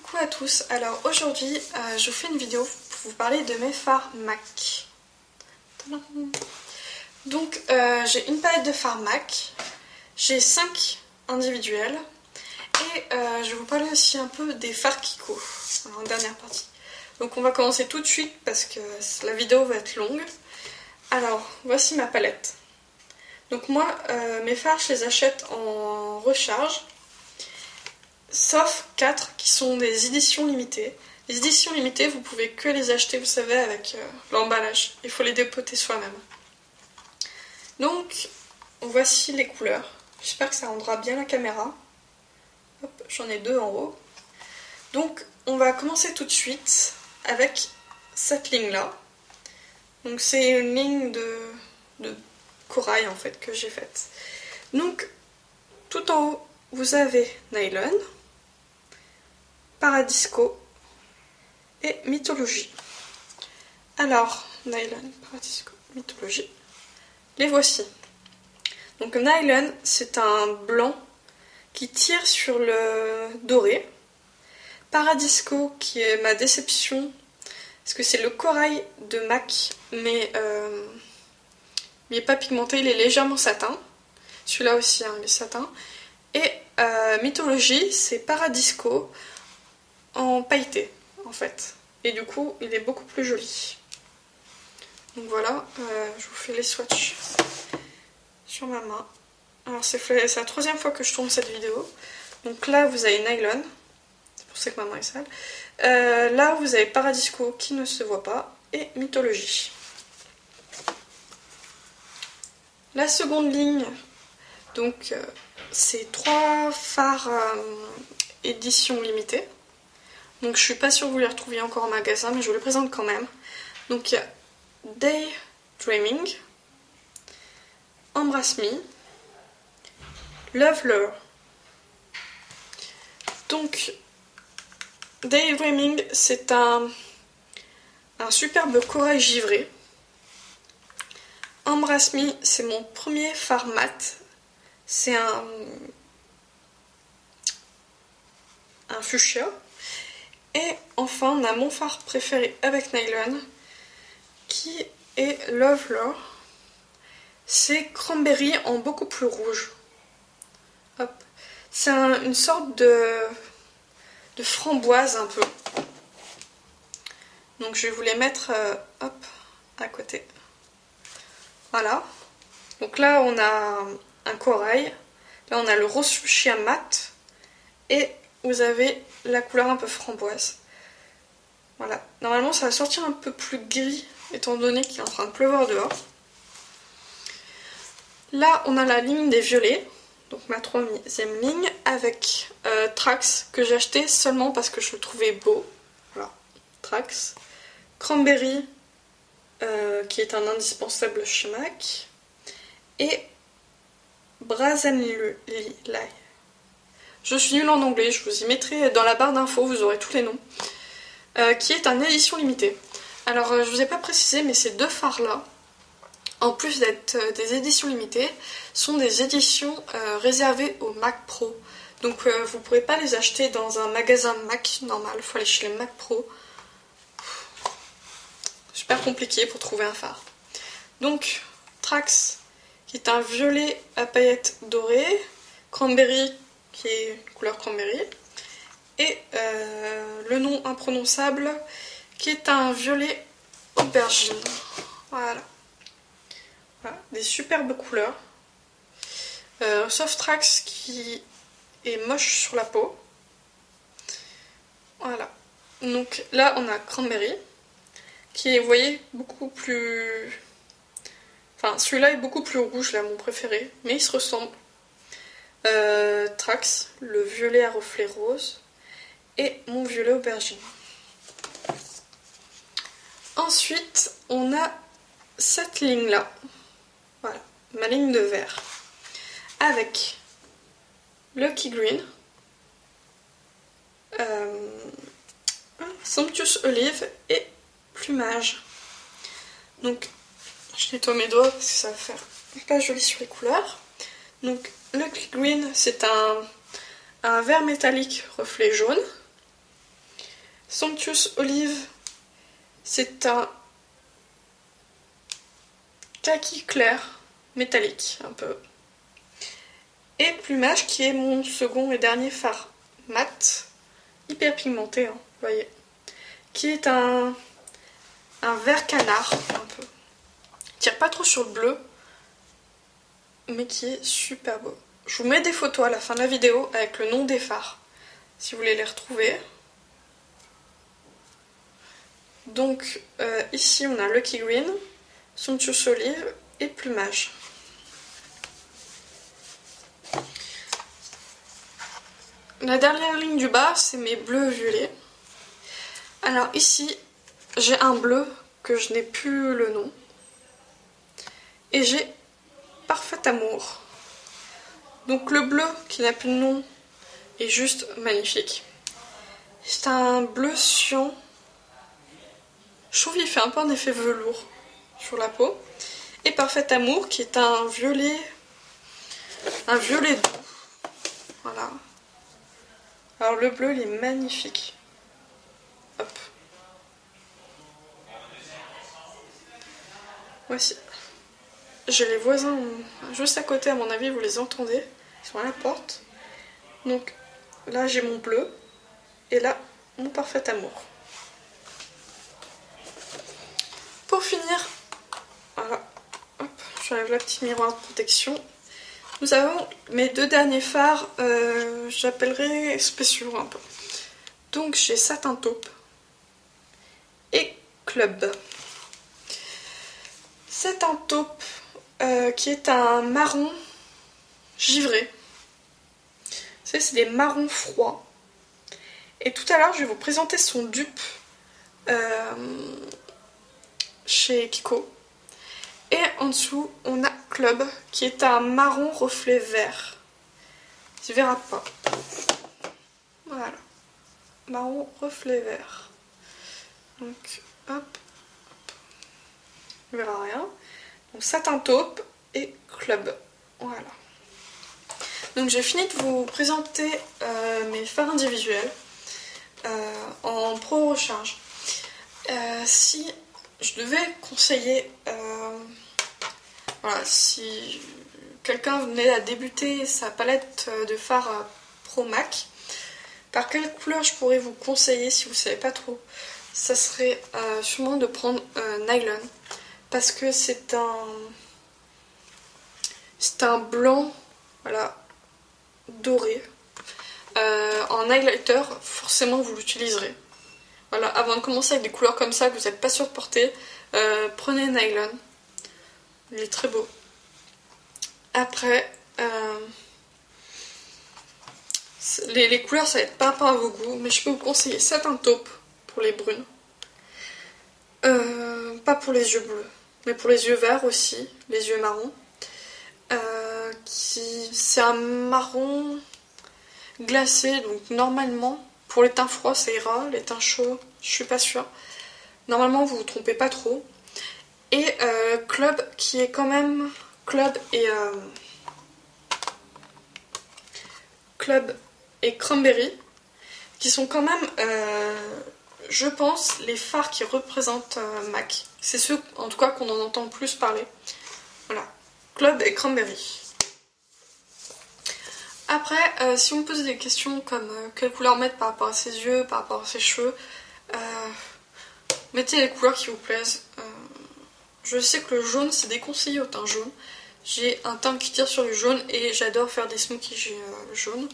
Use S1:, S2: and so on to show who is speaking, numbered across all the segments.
S1: Coucou à tous, alors aujourd'hui je vous fais une vidéo pour vous parler de mes fards MAC. Donc j'ai une palette de fards MAC, j'ai 5 individuels et je vais vous parler aussi un peu des fards Kiko en dernière partie. Donc on va commencer tout de suite parce que la vidéo va être longue. Alors voici ma palette. Donc moi mes fards je les achète en recharge. Sauf 4 qui sont des éditions limitées. Les éditions limitées, vous pouvez que les acheter, vous savez, avec l'emballage. Il faut les dépoter soi-même. Donc, voici les couleurs. J'espère que ça rendra bien la caméra. J'en ai 2 en haut. Donc, on va commencer tout de suite avec cette ligne-là. Donc, c'est une ligne de corail, en fait, que j'ai faite. Donc, tout en haut, vous avez Nylon, Paradisco et Mythologie. Alors, Nylon, Paradisco, Mythologie, les voici. Donc Nylon, c'est un blanc qui tire sur le doré. Paradisco, qui est ma déception, parce que c'est le corail de MAC, mais il n'est pas pigmenté, il est légèrement satin. Celui-là aussi, hein, il est satin. Et Mythologie, c'est Paradisco en pailleté en fait, et du coup il est beaucoup plus joli. Donc voilà, je vous fais les swatchs sur ma main. Alors c'est la 3e fois que je tourne cette vidéo. Donc là vous avez Nylon, c'est pour ça que ma main est sale. Là vous avez Paradisco qui ne se voit pas et Mythologie. La seconde ligne, donc c'est 3 fards édition limitée. Donc je suis pas sûre que vous les retrouviez encore en magasin, mais je vous les présente quand même. Donc il y a Daydreaming, Embrace Me, Love Lure. Donc Daydreaming, c'est un superbe corail givré. Embrace Me, c'est mon premier fard mat. C'est un fuchsia. Et enfin, on a mon fard préféré avec Nylon, qui est Love Lure. C'est Cranberry en beaucoup plus rouge. C'est une sorte de framboise un peu. Donc je vais vous les mettre à côté. Voilà. Donc là, on a un corail. Là, on a le rose fuchsia mat. Et vous avez la couleur un peu framboise. Voilà. Normalement, ça va sortir un peu plus gris, étant donné qu'il est en train de pleuvoir dehors. Là, on a la ligne des violets. Donc ma 3e ligne, avec Trax, que j'ai acheté seulement parce que je le trouvais beau. Voilà. Trax. Cranberry, qui est un indispensable chez MAC. Et Brazenly. Je suis nulle en anglais, je vous y mettrai dans la barre d'infos, vous aurez tous les noms. Qui est un édition limitée. Alors je vous ai pas précisé, mais ces 2 fards là, en plus d'être des éditions limitées, sont des éditions réservées au Mac Pro. Donc vous ne pourrez pas les acheter dans un magasin Mac normal, il faut aller chez les Mac Pro. Super compliqué pour trouver un phare. Donc Trax, qui est un violet à paillettes dorées, Cranberry, qui est une couleur cranberry, et le nom imprononçable, qui est un violet aubergine. Voilà. Des superbes couleurs. Sauf Trax qui est moche sur la peau. Voilà. Donc là, on a Cranberry, qui est, vous voyez, beaucoup plus... Enfin, celui-là est beaucoup plus rouge, là, mon préféré, mais il se ressemble. Trax, le violet à reflet rose, et mon violet aubergine. Ensuite, on a cette ligne-là. Voilà, ma ligne de vert. Avec Lucky Green, Somptuous Olive et Plumage. Donc, je nettoie mes doigts parce que ça va faire pas joli sur les couleurs. Donc, Lucky Green, c'est un vert métallique reflet jaune. Somptuous Olive, c'est un kaki clair, métallique un peu. Et Plumage qui est mon second et dernier fard mat, hyper pigmenté, hein, vous voyez. Qui est un vert canard un peu. Il tire pas trop sur le bleu, mais qui est super beau. Je vous mets des photos à la fin de la vidéo avec le nom des fards, si vous voulez les retrouver. Donc ici on a Lucky Green, Somptuous Olive et Plumage. La dernière ligne du bas, c'est mes bleus violets. Alors ici, j'ai un bleu que je n'ai plus le nom. Et j'ai Parfait Amour. Donc le bleu qui n'a plus de nom est juste magnifique. C'est un bleu cyan. Je trouve qu'il fait un peu un effet velours sur la peau. Et Parfait Amour qui est un violet doux. Voilà. Alors le bleu il est magnifique. Hop. Voici. J'ai les voisins juste à côté, à mon avis, vous les entendez. Ils sont à la porte. Donc là j'ai mon bleu. Et là, mon Parfait Amour. Pour finir, voilà. Hop, j'enlève la petite miroir de protection. Nous avons mes deux derniers fards, j'appellerais spéciaux un peu. Donc j'ai Satin Taupe et Club. Satin Taupe qui est un marron givré. C'est des marrons froids. Et tout à l'heure je vais vous présenter son dupe chez Kiko. Et en dessous on a Club qui est un marron reflet vert. Tu verras pas. Voilà. Marron reflet vert. Donc hop. On verra rien. Donc Satin Taupe et Club. Voilà. Donc j'ai fini de vous présenter mes fards individuels en pro recharge. Si je devais conseiller, voilà, si quelqu'un venait à débuter sa palette de fards Pro Mac, par quelle couleur je pourrais vous conseiller si vous ne savez pas trop? Ça serait sûrement de prendre Nylon. Parce que c'est un blanc, voilà, doré. En highlighter, forcément vous l'utiliserez. Voilà, avant de commencer avec des couleurs comme ça que vous n'êtes pas sûr de porter, prenez Nylon. Il est très beau. Après, les couleurs ça va être par rapport à vos goûts, mais je peux vous conseiller Satin Taupe pour les brunes. Pas pour les yeux bleus, mais pour les yeux verts aussi, les yeux marrons. C'est un marron glacé, donc normalement, pour les teints froids ça ira, les teints chauds, je suis pas sûre. Normalement vous vous trompez pas trop. Et Club qui est quand même... Club et Cranberry, qui sont quand même... je pense, les fards qui représentent MAC. C'est ceux, en tout cas, qu'on en entend plus parler. Voilà. Club et Cranberry. Après, si vous me posez des questions comme quelle couleur mettre par rapport à ses yeux, par rapport à ses cheveux, mettez les couleurs qui vous plaisent. Je sais que le jaune, c'est déconseillé au teint jaune. J'ai un teint qui tire sur le jaune et j'adore faire des smokies jaunes.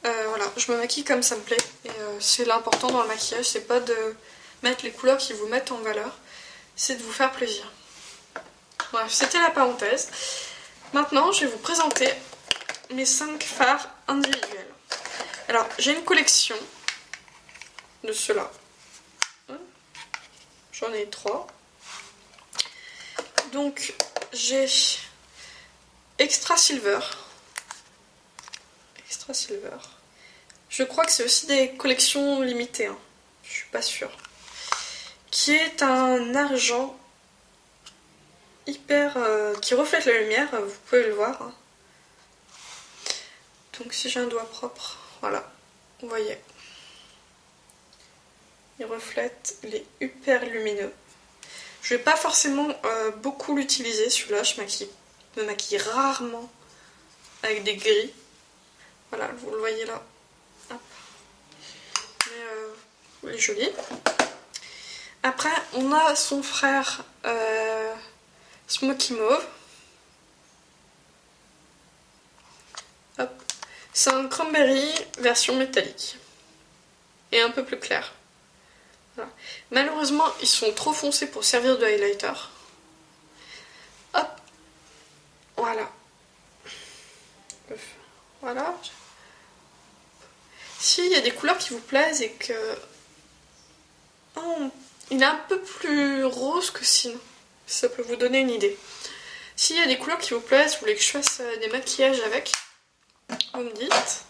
S1: Voilà, je me maquille comme ça me plaît. Et c'est l'important dans le maquillage, c'est pas de mettre les couleurs qui vous mettent en valeur, c'est de vous faire plaisir. Bref, c'était la parenthèse. Maintenant, je vais vous présenter mes 5 fards individuels. Alors, j'ai une collection de ceux-là. J'en ai 3. Donc, j'ai Extra Silver. Extra Silver. Je crois que c'est aussi des collections limitées, hein. Je suis pas sûre. Qui est un argent hyper... qui reflète la lumière, vous pouvez le voir. Donc si j'ai un doigt propre, voilà, vous voyez. reflète, il est hyper lumineux. Je vais pas forcément beaucoup l'utiliser celui-là, je me maquille rarement avec des gris. Voilà, vous le voyez là. Hop. Mais il est joli. Après, on a son frère Smoky Mauve. Hop. C'est un cranberry version métallique. Et un peu plus clair. Voilà. Malheureusement, ils sont trop foncés pour servir de highlighter. Hop. Voilà. Voilà. S'il y a des couleurs qui vous plaisent et que... Oh, il est un peu plus rose que sinon. Ça peut vous donner une idée. S'il y a des couleurs qui vous plaisent, vous voulez que je fasse des maquillages avec, vous me dites.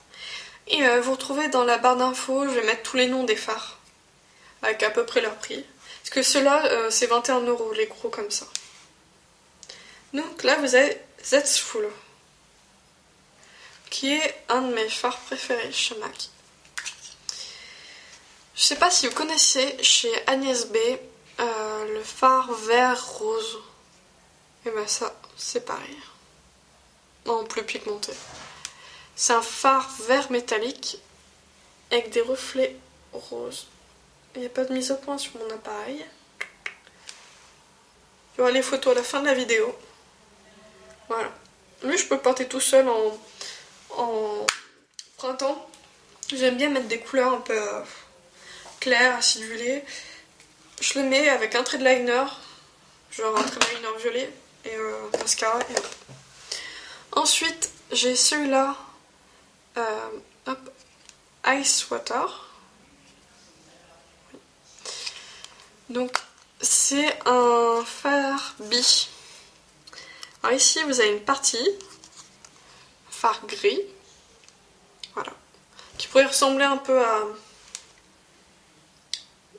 S1: Et vous retrouvez dans la barre d'infos, je vais mettre tous les noms des fards. Avec à peu près leur prix. Parce que ceux-là, c'est 21 €, les gros comme ça. Donc là, vous avez Zestful, qui est un de mes fards préférés chez MAC. Je sais pas si vous connaissez chez Agnès B le fard vert rose. Et ben ça, c'est pareil. Non, plus pigmenté. C'est un fard vert métallique avec des reflets roses. Il n'y a pas de mise au point sur mon appareil. Il y aura les photos à la fin de la vidéo. Voilà. Lui, je peux le porter tout seul en printemps. J'aime bien mettre des couleurs un peu claires, acidulées. Je le mets avec un trait de liner, genre un trait de liner violet et mascara. Et voilà. Ensuite, j'ai celui-là, Ice Water. Donc, c'est un fard bi. Alors ici, vous avez une partie fard gris, voilà, qui pourrait ressembler un peu à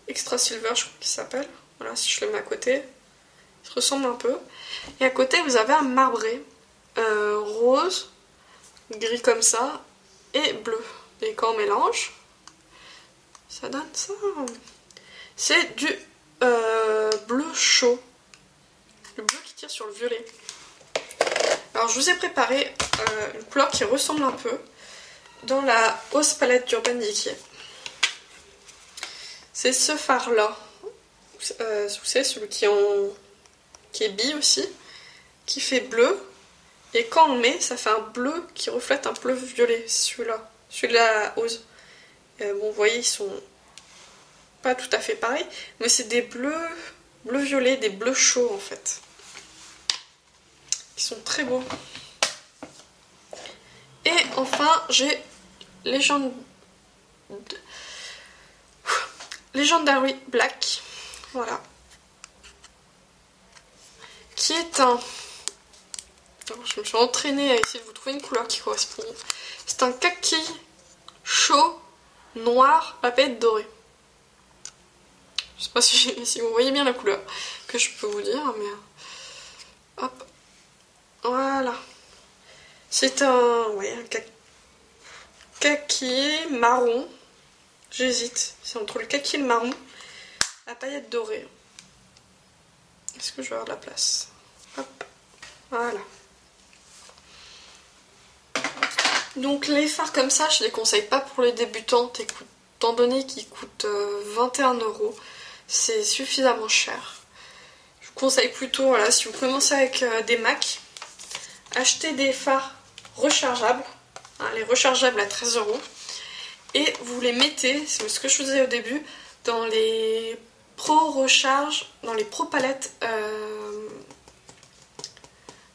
S1: Extra Silver, je crois qu'il s'appelle. Voilà, si je le mets à côté, il se ressemble un peu. Et à côté, vous avez un marbré rose, gris comme ça, et bleu. Et quand on mélange, ça donne ça. C'est du bleu chaud, le bleu qui tire sur le violet. Alors je vous ai préparé une couleur qui ressemble un peu dans la hausse palette d'Urban Decay. C'est ce fard là, vous savez, celui qui est bi aussi, qui fait bleu, et quand on le met, ça fait un bleu qui reflète un bleu violet, celui-là, celui de la hausse. Bon, vous voyez, ils sont pas tout à fait pareils, mais c'est des bleus violets, des bleus chauds en fait. Ils sont très beaux. Et enfin, j'ai Legendary Black, voilà, qui est un... Alors, je me suis entraînée à essayer de vous trouver une couleur qui correspond. C'est un kaki chaud, noir, à paillettes dorées. Je sais pas si vous voyez bien la couleur que je peux vous dire, mais... Hop. Voilà. C'est un kaki marron. J'hésite. C'est entre le kaki et le marron à paillettes dorées. Est-ce que je vais avoir de la place? Hop. Voilà. Donc les fards comme ça, je les conseille pas pour les débutantes, étant donné qu'ils coûtent 21 €. C'est suffisamment cher. Je vous conseille plutôt, voilà, si vous commencez avec des MAC, achetez des fards rechargeables, hein, les rechargeables à 13 €, et vous les mettez, c'est ce que je faisais au début, dans les pro recharge, dans les pro palettes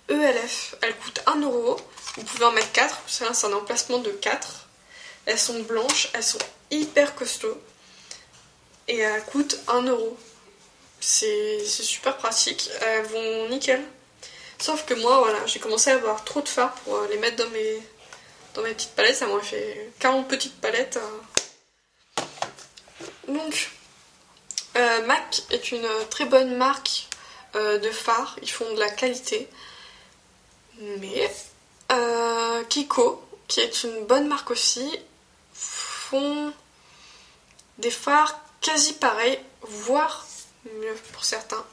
S1: ELF. Elles coûtent 1 €, vous pouvez en mettre 4, c'est un emplacement de 4. Elles sont blanches, elles sont hyper costauds. Et elles coûtent 1 €. C'est super pratique, elles vont nickel. Sauf que moi, voilà, j'ai commencé à avoir trop de fards pour les mettre dans mes petites palettes. Ça m'a fait 40 petites palettes. Donc, MAC est une très bonne marque de fards. Ils font de la qualité. Mais Kiko, qui est une bonne marque aussi, font des fards quasi pareil, voire mieux pour certains.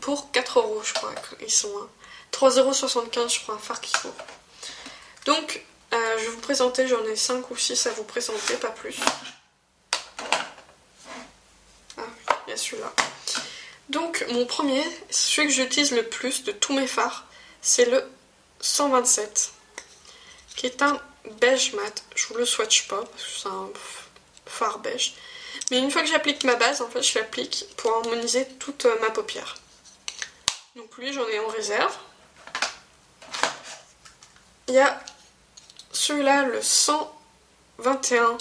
S1: Pour 4 € je crois, ils sont à 3,75 € je crois, un Fard Kiko. Donc je vais vous présenter, j'en ai 5 ou 6 à vous présenter, pas plus. Ah, il y a celui-là. Donc mon premier, celui que j'utilise le plus de tous mes fards, c'est le 127, qui est un beige mat. Je vous le swatch pas, parce que c'est un fard beige. Mais une fois que j'applique ma base, en fait je l'applique pour harmoniser toute ma paupière. Donc lui j'en ai en réserve. Il y a celui-là, le 121,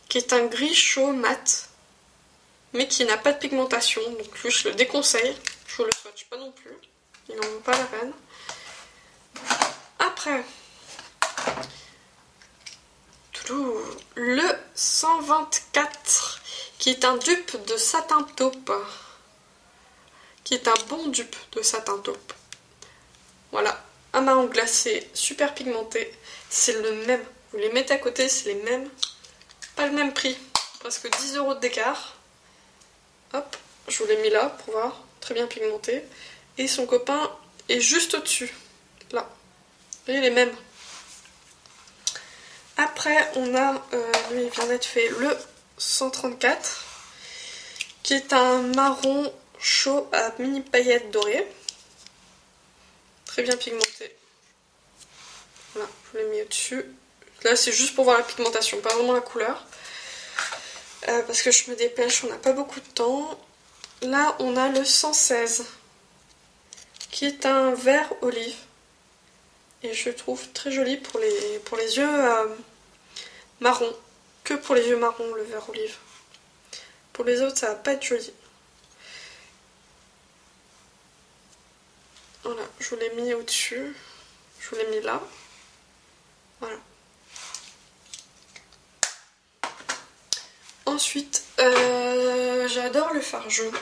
S1: qui est un gris chaud mat, mais qui n'a pas de pigmentation. Donc lui je le déconseille, je vous le swatch pas non plus, il n'en vaut pas la peine. Après, le 124, qui est un dupe de satin taupe, qui est un bon dupe de satin taupe. Voilà, un marron glacé, super pigmenté, c'est le même. Vous les mettez à côté, c'est les mêmes. Pas le même prix, presque 10 € d'écart. Hop, je vous l'ai mis là pour voir, très bien pigmenté. Et son copain est juste au-dessus, là. Vous voyez les mêmes. Après, on a, lui il vient d'être fait, le 134, qui est un marron chaud à mini paillettes dorées. Très bien pigmenté. Voilà, je vous l'ai mis au-dessus. Là, c'est juste pour voir la pigmentation, pas vraiment la couleur. Parce que je me dépêche, on n'a pas beaucoup de temps. Là, on a le 116, qui est un vert olive. Et je le trouve très joli pour les yeux marron, que pour les yeux marrons le vert olive. Pour les autres ça va pas être joli. Voilà, je vous l'ai mis au-dessus, je vous l'ai mis là. Voilà. Ensuite, j'adore le fard jaune.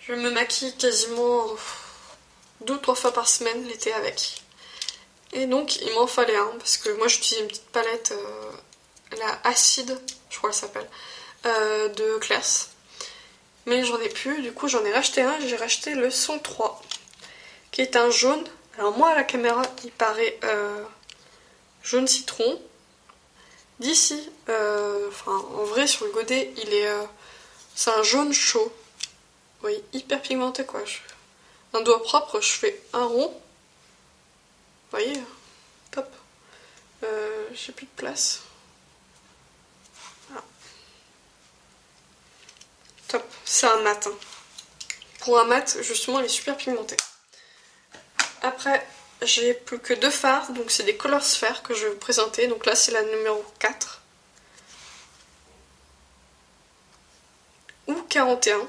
S1: Je me maquille quasiment 2 ou 3 fois par semaine l'été avec. Et donc il m'en fallait un, parce que moi j'utilise une petite palette, la acide, je crois qu'elle s'appelle, de Claire's. Mais j'en ai plus, du coup j'en ai racheté un, j'ai racheté le 103, qui est un jaune. Alors moi à la caméra il paraît jaune citron. D'ici, en vrai sur le godet il est, c'est un jaune chaud. Vous voyez, hyper pigmenté quoi. Un doigt propre, je fais un rond. Vous voyez, top. J'ai plus de place. Voilà. Top, c'est un mat. Hein. Pour un mat, justement, il est super pigmenté. Après, j'ai plus que 2 fards, donc c'est des Color Sphere que je vais vous présenter. Donc là, c'est la numéro 4. Ou 41.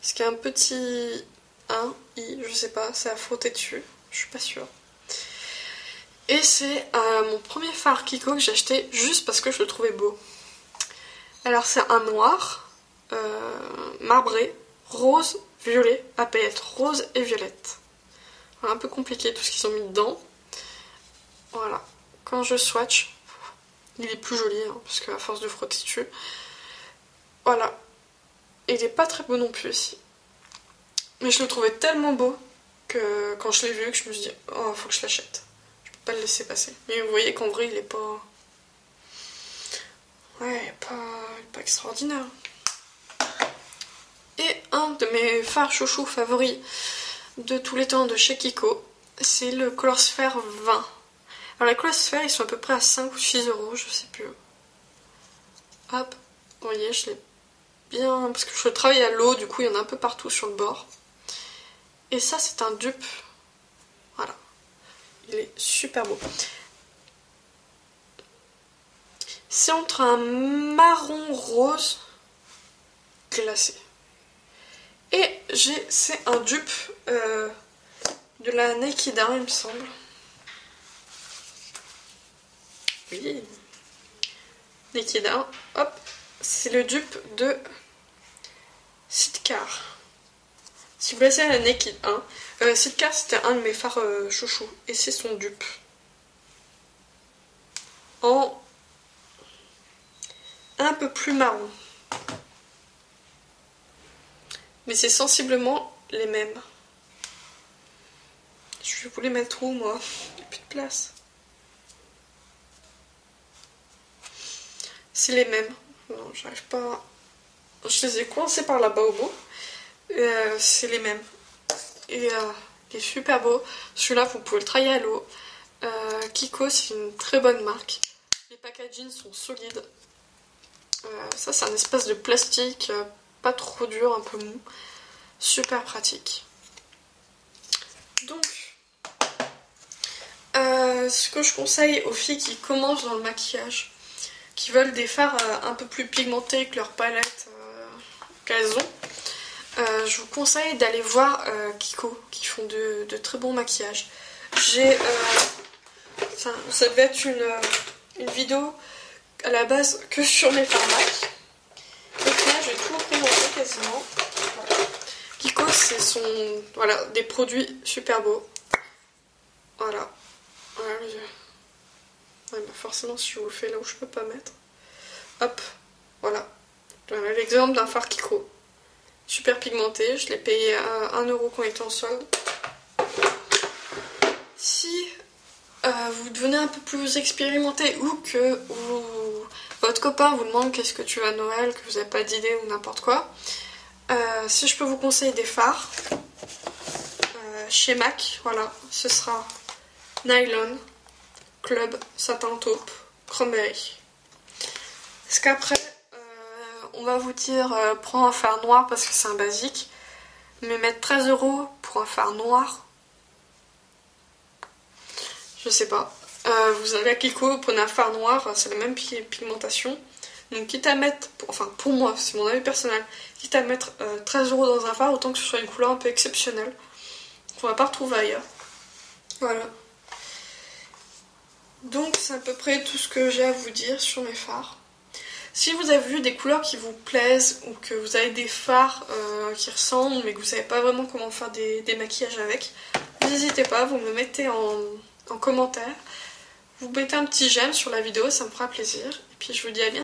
S1: Parce qu'il y a un petit 1, I, je sais pas, c'est à frotter dessus. Je suis pas sûre. Et c'est mon premier fard Kiko que j'ai acheté juste parce que je le trouvais beau. Alors c'est un noir, marbré, rose, violet, à paillettes rose et violette. Un peu compliqué tout ce qu'ils ont mis dedans. Voilà. Quand je swatch, il est plus joli, hein, parce qu'à force de frotter dessus. Voilà. Et il est pas très beau non plus ici. Mais je le trouvais tellement beau que quand je l'ai vu, que je me suis dit, oh, faut que je l'achète. Je peux pas le laisser passer. Mais vous voyez qu'en vrai, il est pas... Ouais, pas extraordinaire. Et un de mes fards chouchous favoris de tous les temps de chez Kiko, c'est le Color Sphere 20. Alors les Color Sphere, ils sont à peu près à 5 ou 6 €, je sais plus. Hop, vous voyez, je l'ai bien... Parce que je travaille à l'eau, du coup il y en a un peu partout sur le bord. Et ça, c'est un dupe. Voilà. Il est super beau. C'est entre un marron rose glacé. Et c'est un dupe de la Nakeda, il me semble. Oui. Nakeda. Hop. C'est le dupe de Sitkar. Si vous placez la Naked 1, Sitkar c'était un de mes fards chouchous. Et c'est son dupe. En un peu plus marron. mais c'est sensiblement les mêmes. Je vais vous les mettre où, moi? Il n'y a plus de place. C'est les mêmes. Non, j'arrive pas... Je les ai coincés par là-bas au bout. C'est les mêmes. Et il est super beau. Celui-là, vous pouvez le travailler à l'eau. Kiko, c'est une très bonne marque. Les packagings sont solides. Ça, c'est un espèce de plastique pas trop dur, un peu mou. Super pratique. Donc, ce que je conseille aux filles qui commencent dans le maquillage, qui veulent des fards un peu plus pigmentés que leur palette qu'elles ont, je vous conseille d'aller voir Kiko, qui font de très bons maquillages. Ça devait être une vidéo à la base que sur mes fards MAC. Donc là, je vais tout vous présenter quasiment. Voilà. Kiko, c'est des produits super beaux. Voilà. Ouais, bah forcément, si je vous le fais là où je peux pas mettre. Hop, voilà. L'exemple d'un fard Kiko. Super pigmenté, je l'ai payé à 1 € quand il était en solde. Si vous devenez un peu plus expérimenté ou que votre copain vous demande qu'est-ce que tu veux à Noël, que vous n'avez pas d'idée ou n'importe quoi, si je peux vous conseiller des fards, chez MAC, voilà, ce sera Nylon, Club, Satin Taupe, Cranberry. Parce qu'après, on va vous dire prends un fard noir parce que c'est un basique, mais mettre 13 € pour un fard noir, je sais pas. Vous allez à Kiko, vous prenez un fard noir, c'est la même pigmentation. Donc quitte à mettre, pour moi, c'est mon avis personnel, quitte à mettre 13 € dans un fard, autant que ce soit une couleur un peu exceptionnelle, qu'on va pas retrouver ailleurs. Voilà. Donc c'est à peu près tout ce que j'ai à vous dire sur mes fards. Si vous avez vu des couleurs qui vous plaisent ou que vous avez des fards qui ressemblent mais que vous savez pas vraiment comment faire des maquillages avec, n'hésitez pas, vous me le mettez en commentaire. Vous mettez un petit j'aime sur la vidéo, ça me fera plaisir. Et puis je vous dis à bientôt.